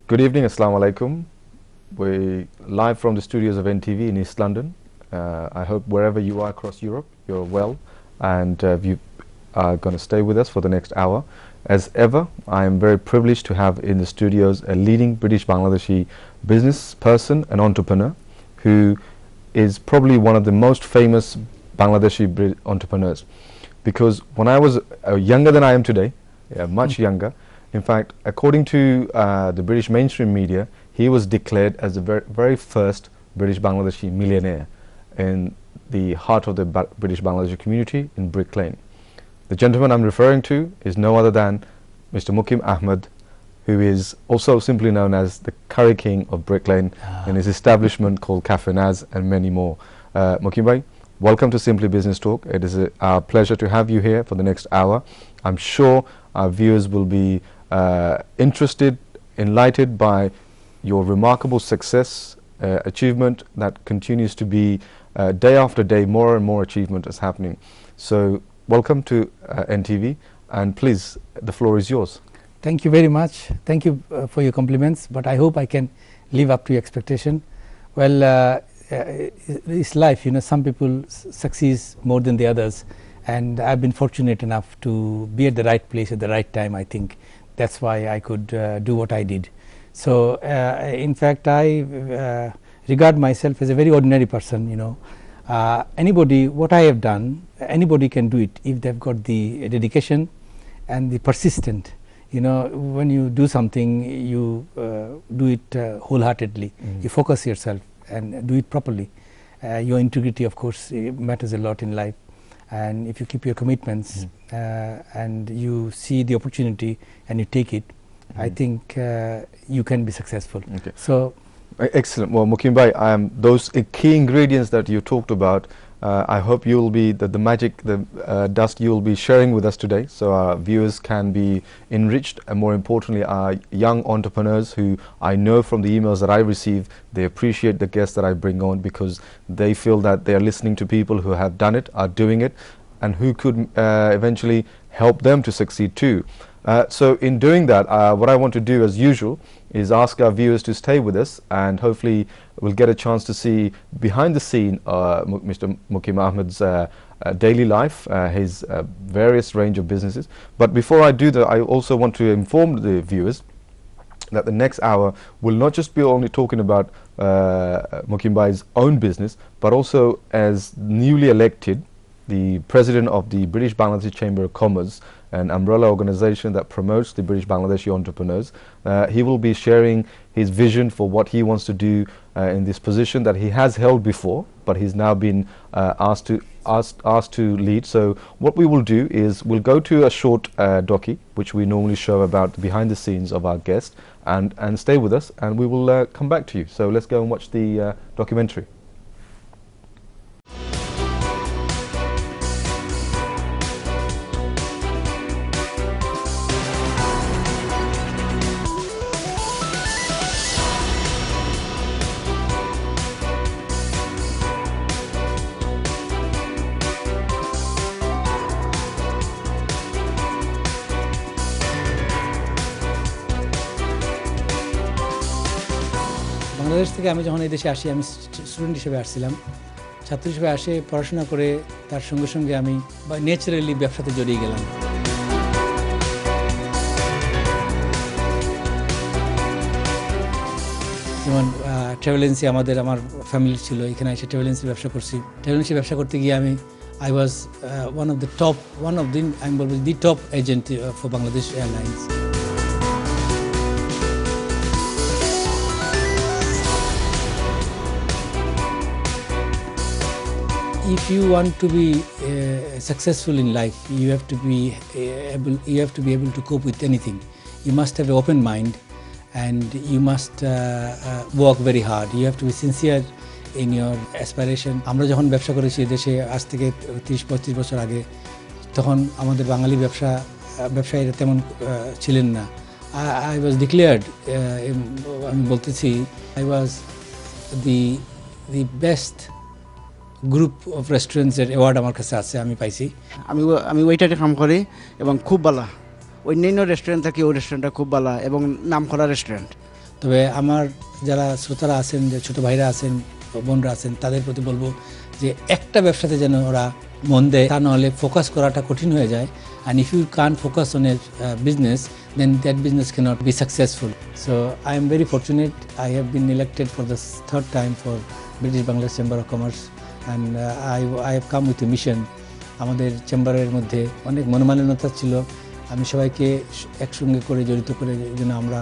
Good evening, Assalamu alaikum. We're live from the studios of NTV in East London. I hope wherever you are across Europe, you're well and you are going to stay with us for the next hour. As ever, I am very privileged to have in the studios a leading British Bangladeshi business person and entrepreneur who is probably one of the most famous Bangladeshi entrepreneurs. Because when I was younger than I am today, much younger, in fact, according to the British mainstream media, he was declared as the very first British Bangladeshi millionaire in the heart of the British Bangladeshi community in Brick Lane. The gentleman I'm referring to is no other than Mr. Muquim Ahmed, who is also simply known as the Curry King of Brick Lane in his establishment called Cafe Naz and many more. Muquim bhai, welcome to Simply Business Talk. It is our pleasure to have you here for the next hour. I'm sure our viewers will be interested, enlightened by your remarkable success, achievement that continues to be day after day, more and more achievement is happening. So welcome to NTV, and please, the floor is yours. Thank you very much. Thank you for your compliments, but I hope I can live up to your expectation. Well, it's life, you know, some people succeed more than the others, and I've been fortunate enough to be at the right place at the right time. I think that's why I could do what I did. So in fact, I regard myself as a very ordinary person, you know. Anybody, what I have done, anybody can do it if they've got the dedication and the persistent. You know, when you do something, you do it wholeheartedly. You focus yourself and do it properly. Your integrity, of course, matters a lot in life. And if you keep your commitments and you see the opportunity and you take it, I think you can be successful. Okay. So, excellent. Well, Muquim bhai, those key ingredients that you talked about, I hope you'll be the magic, dust you'll be sharing with us today, so our viewers can be enriched, and more importantly, our young entrepreneurs who I know from the emails that I receive, they appreciate the guests that I bring on because they feel that they are listening to people who have done it, are doing it, and who could eventually help them to succeed too. So in doing that, what I want to do as usual is ask our viewers to stay with us, and hopefully we'll get a chance to see behind the scene Mr. Muquim Ahmed's daily life, his various range of businesses. But before I do that, I also want to inform the viewers that the next hour will not just be only talking about Muquim bhai's own business, but also as newly elected the president of the British Bangladeshi Chamber of Commerce, an umbrella organization that promotes the British Bangladeshi entrepreneurs. He will be sharing his vision for what he wants to do in this position that he has held before, but he's now been asked to lead. So what we will do is we'll go to a short docu, which we normally show about behind the scenes of our guest, and stay with us, and we will come back to you. So let's go and watch the documentary. Bangladesh থেকে আমি যখন এই দেশে আসি, আমি student হিসেবে আসছিলাম, ছাত্র হিসেবে আসে পড়াশোনা করে তার সঙ্গে সঙ্গে আমি ন্যাচারালি ব্যবসাতে জড়িয়ে গেলাম। যেমন ট্রাভেল এজেন্সি আমার ফ্যামিলি ছিল, এখানে এসে ট্রাভেল এজেন্সির ব্যবসা করছি। ট্রাভেল এজেন্সি ব্যবসা করতে গিয়ে I was one of the top agent for Bangladesh Airlines. If you want to be successful in life, you have to be able to cope with anything. You must have an open mind, and you must work very hard. You have to be sincere in your aspiration. আমরা যখন ব্যবসা করেছি দেশে আজ থেকে 30-35 বছর আগে, তখন আমাদের বাঙালি ব্যবসায়ীরা তেমন ছিলেন না। I was declared, আমি বলতেছি, I was the best group of রেস্টুরেন্টসের অ্যাওয়ার্ড আমার কাছে আছে, আমি পাইছি। আমি ওইটাতে কাম করি এবং খুব ভালো, অন্যান্য রেস্টুরেন্ট থেকে ওই রেস্টুরেন্টটা খুব ভালো এবং নাম করা রেস্টুরেন্ট। তবে আমার যারা শ্রোতারা আছেন, যে ছোট ভাইরা আছেন, বোনরা আছেন, তাদের প্রতি বলবো যে একটা ব্যবসাতে যেন ওরা মন দেয়, তা নাহলে ফোকাস করাটা কঠিন হয়ে যায়। And if you can't focus on a business, then that business cannot be successful. So I am very fortunate. I have been elected for the third time for British Bangladesh Chamber of Commerce, and I have come with a mission. আমাদের চেম্বারের মধ্যে অনেক মনোমালিন্যতা ছিল, আমি সবাইকে একসঙ্গে করে জড়িত করে যেন আমরা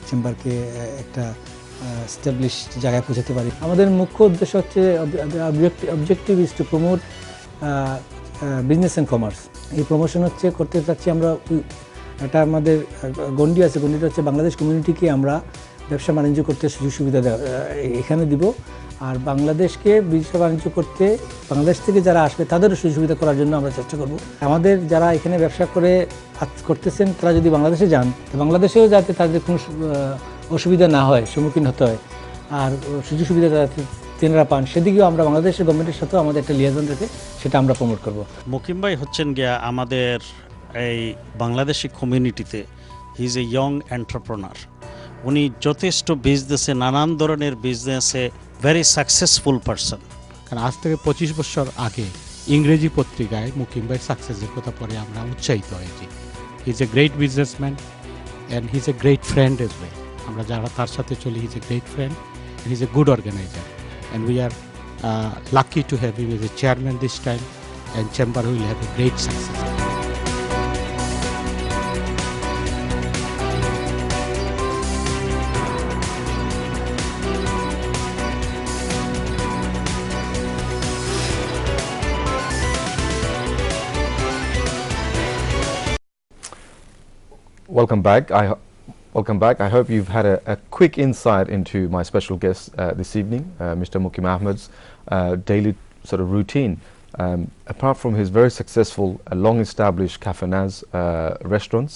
চেম্বারকে একটা স্টাবলিশ জায়গায় পৌঁছাতে পারি। আমাদের মুখ্য উদ্দেশ্য হচ্ছে, objective is to promote business and commerce. এই প্রমোশন হচ্ছে করতে চাচ্ছি আমরা, এটা আমাদের গণ্ডি আছে, গণ্ডিটা হচ্ছে বাংলাদেশ কমিউনিটিকে আমরা ব্যবসা বাণিজ্য করতে সুযোগ সুবিধা এখানে দিব, আর বাংলাদেশকে ব্যবসা বাণিজ্য করতে বাংলাদেশ থেকে যারা আসবে তাদেরও সুযোগ সুবিধা করার জন্য আমরা চেষ্টা করব। আমাদের যারা এখানে ব্যবসা করতেছেন তারা যদি বাংলাদেশে যান, তো বাংলাদেশেও যাতে তাদের কোনো অসুবিধা না হয়, সম্মুখীন হতে হয়, আর সুযোগ সুবিধা যাতে তেনারা পান, সেদিকেও আমরা বাংলাদেশের গভর্নমেন্টের সাথেও আমাদের একটা লিয়াজন রেখে সেটা আমরা প্রমোট করব। মুকিম ভাই হচ্ছেন গিয়া আমাদের এই বাংলাদেশি কমিউনিটিতে he is a young entrepreneur. উনি যথেষ্ট বিজনেসে, নানান ধরনের বিজনেসে ভেরি সাকসেসফুল পারসন। কারণ আজ থেকে 25 বছর আগে ইংরেজি পত্রিকায় মুকিম ভাইয়ের সাকসেসের কথা পড়ে আমরা উৎসাহিত হয়েছি। He is a great businessman and he is a great friend as well. আমরা যারা তার সাথে চলি, he is a great friend and he is a good organizer, and we are lucky to have him as a chairman this time, and Chamber will have a great success. Welcome back. Welcome back. I hope you've had a quick insight into my special guest this evening, Mr. Muquim Ahmed's daily sort of routine. Apart from his very successful, long-established Cafe Naz restaurants,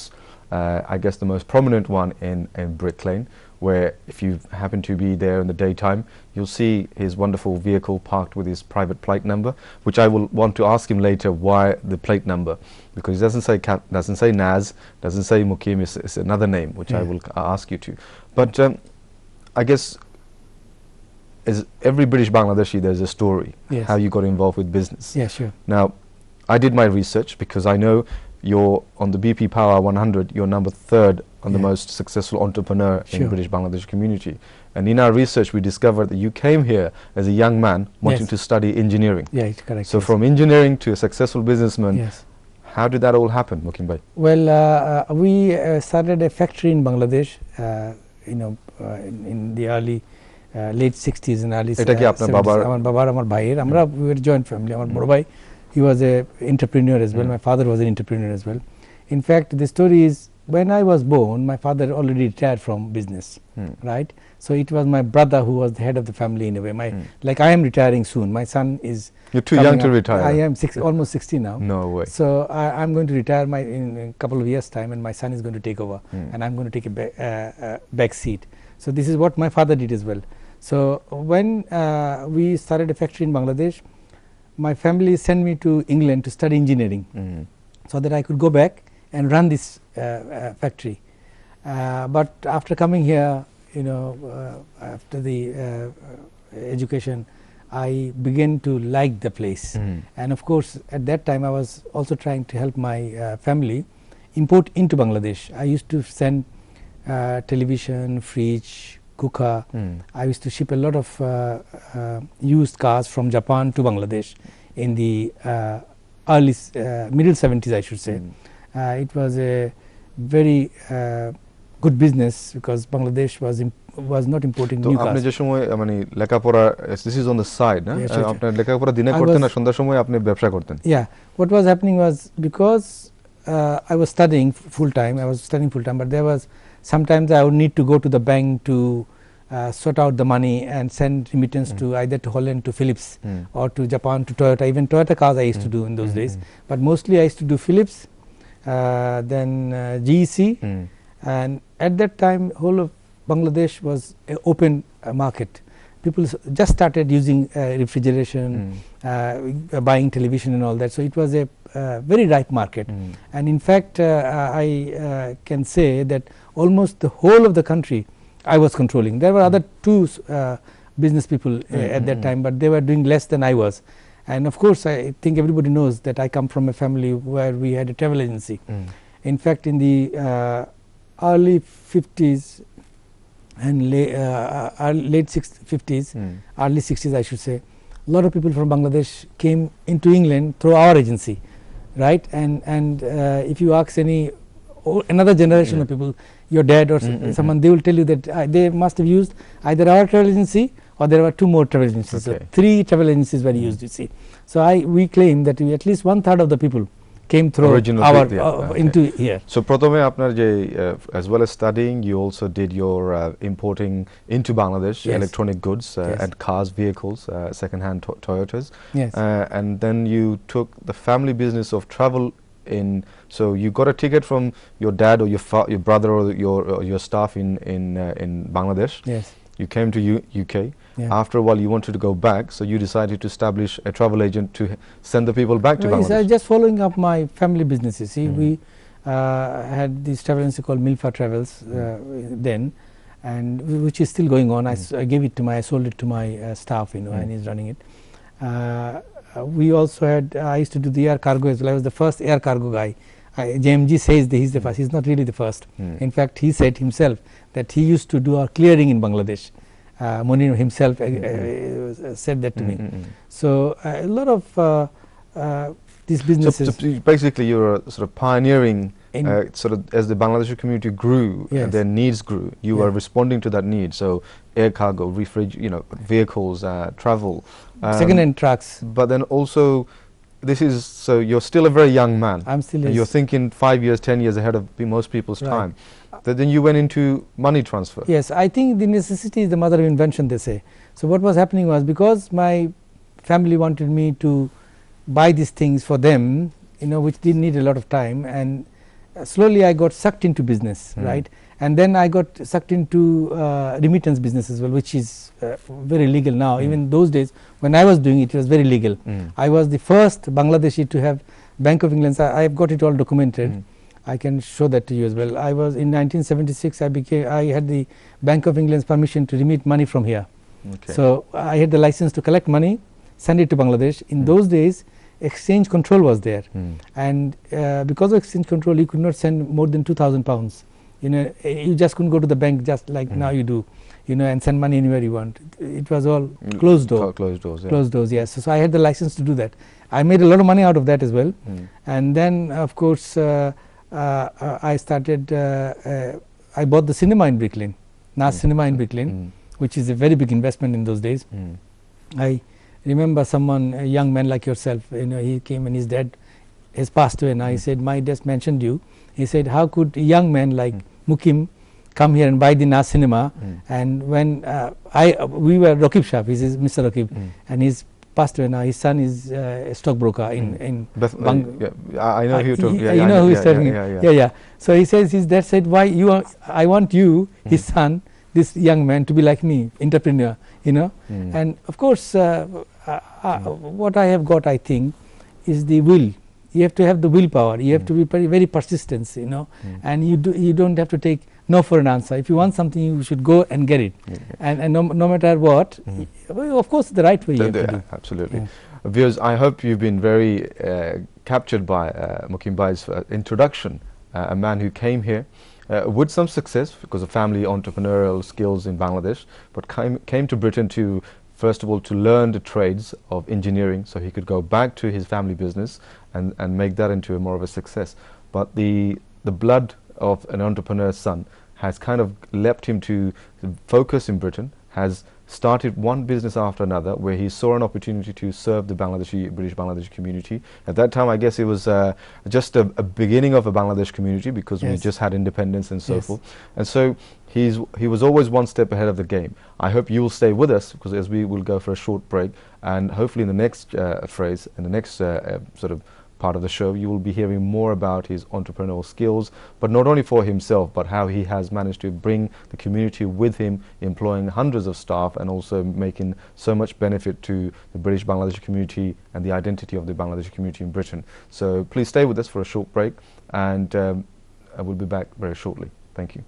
I guess the most prominent one in Brick Lane, where if you happen to be there in the daytime, you'll see his wonderful vehicle parked with his private plate number, which I will want to ask him later why the plate number, because it doesn't say Naz, doesn't say Muquim, it's another name which I will ask you to. But I guess as every British Bangladeshi, there's a story how you got involved with business. Yeah, sure. Now, I did my research because I know you're on the BP Power 100, you're number 3rd on the most successful entrepreneur in British Bangladesh community. And in our research, we discovered that you came here as a young man wanting to study engineering. Yeah, it's correct. So from engineering to a successful businessman, how did that all happen, Muquim bhai? Well, we started a factory in Bangladesh, in the early late 60s and early 70s. আমার বাবার আমার ভাইয়ের, আমরা we were joint family. আমার বড় ভাই, he was a entrepreneur as well. My father was an entrepreneur as well. In fact, the story is, when I was born, my father already retired from business, right? So it was my brother who was the head of the family in a way. Like I am retiring soon. My son is. You're too young to retire. I am almost 60 now. No way. So I'm going to retire in a couple of years' time, and my son is going to take over, and I'm going to take a back seat. So this is what my father did as well. So when we started a factory in Bangladesh, my family sent me to England to study engineering, so that I could go back and run this factory. But after coming here, after the education, I began to like the place. And of course, at that time, I was also trying to help my family import into Bangladesh. I used to send television, fridge, cooker. I used to ship a lot of used cars from Japan to Bangladesh in the middle 70s, I should say. It was a very good business because Bangladesh was not importing new cars. আপনি যে সময় মানে লেখাপড়া, this is on the side, না? আপনি লেখাপড়া দিনে করতেন না, সন্ধ্যার সময় আপনি ব্যবসা করতেন? Yeah, what was happening was, because I was studying full time, but there was sometimes I would need to go to the bank to sort out the money and send remittance to either to Holland, to Philips, or to Japan, to Toyota. Even Toyota cars I used to do in those days, but mostly I used to do Philips, then GEC, and at that time whole of Bangladesh was an open market. People just started using refrigeration, buying television and all that, so it was a very ripe market. And in fact, I can say that almost the whole of the country I was controlling. There were other two business people at that time, but they were doing less than I was. And of course, I think everybody knows that I come from a family where we had a travel agency. In fact, in the early 50s and late 50s, early 60s I should say, a lot of people from Bangladesh came into England through our agency, right? And if you ask another generation of people, your dad or someone, they will tell you that they must have used either our travel agency or there were two more travel agencies. So 3 travel agencies were used, you see. So we claim that at least 1/3 of the people came through into here. So pratome apnar je as well as studying, you also did your importing into Bangladesh electronic goods and cars, vehicles, second-hand Toyotas. And then you took the family business of travel in. So you got a ticket from your dad or your brother or your staff in Bangladesh. You came to UK. After a while you wanted to go back, so you decided to establish a travel agent to send the people back to Bangladesh. Just following up my family business. You see, we had this travel agency called Milfa Travels then, and which is still going on. I sold it to my staff, and he's running it. We also had, I used to do the air cargo as well. I was the first air cargo guy. JMG says that he's the first. He's not really the first. In fact, he said himself that he used to do our clearing in Bangladesh. Monir himself said that to me. So a lot of these businesses. So basically, you're sort of pioneering. Sort of as the Bangladeshi community grew and their needs grew, you were responding to that need. So air cargo, vehicles, travel, second-hand trucks. But then also, so you're still a very young man. I'm still. And you're thinking 5 years, 10 years ahead of most people's time. Then you went into money transfer. Yes, I think the necessity is the mother of invention, they say. So what was happening was, because my family wanted me to buy these things for them, which didn't need a lot of time, and slowly I got sucked into business, right? And then I got sucked into remittance business as well, which is very legal now. Even those days when I was doing it, it was very legal. I was the first Bangladeshi to have Bank of England. I have got it all documented. I can show that to you as well. I was in 1976. I had the Bank of England's permission to remit money from here. So I had the license to collect money, send it to Bangladesh. In those days, exchange control was there, and because of exchange control, you could not send more than £2,000. You just couldn't go to the bank just like now you do, and send money anywhere you want. It was all closed door. Closed doors. Closed doors. Yes. So I had the license to do that. I made a lot of money out of that as well, and then of course. I started. I bought the cinema in Brooklyn, Naz Cinema in Brooklyn, which is a very big investment in those days. I remember someone, a young man like yourself. He came and his dad has passed away. And I said, my dad mentioned you. He said, how could a young man like Muquim come here and buy the Naz Cinema? And when we were Rakib Shah, he is Mr. Rakib, and he's passed away now. His son is a stockbroker in I know who you're talking. You know who is talking. Yeah. So he says, his dad said, why I want you, his son, this young man, to be like me, entrepreneur. And of course, what I have got, I think, is the will. You have to have the willpower. You have to be very, very persistent. And you don't have to take no for an answer. If you want something, you should go and get it. And no matter what, of course, the right way you have to do. Absolutely. Viewers, I hope you've been very captured by Muquim Bhai's introduction, a man who came here with some success because of family entrepreneurial skills in Bangladesh, but came to Britain to, first of all, to learn the trades of engineering so he could go back to his family business and make that into more of a success. But the blood of an entrepreneur's son has kind of leapt him to focus in Britain, has started one business after another where he saw an opportunity to serve the British Bangladeshi community. At that time, I guess it was just a beginning of a Bangladesh community because we just had independence and so forth. And so he was always one step ahead of the game. I hope you will stay with us because as we will go for a short break, and hopefully in the next phrase, in the next sort of part of the show, you will be hearing more about his entrepreneurial skills, but not only for himself, but how he has managed to bring the community with him, employing hundreds of staff and also making so much benefit to the British Bangladeshi community and the identity of the Bangladeshi community in Britain. So please stay with us for a short break, and I will be back very shortly. Thank you.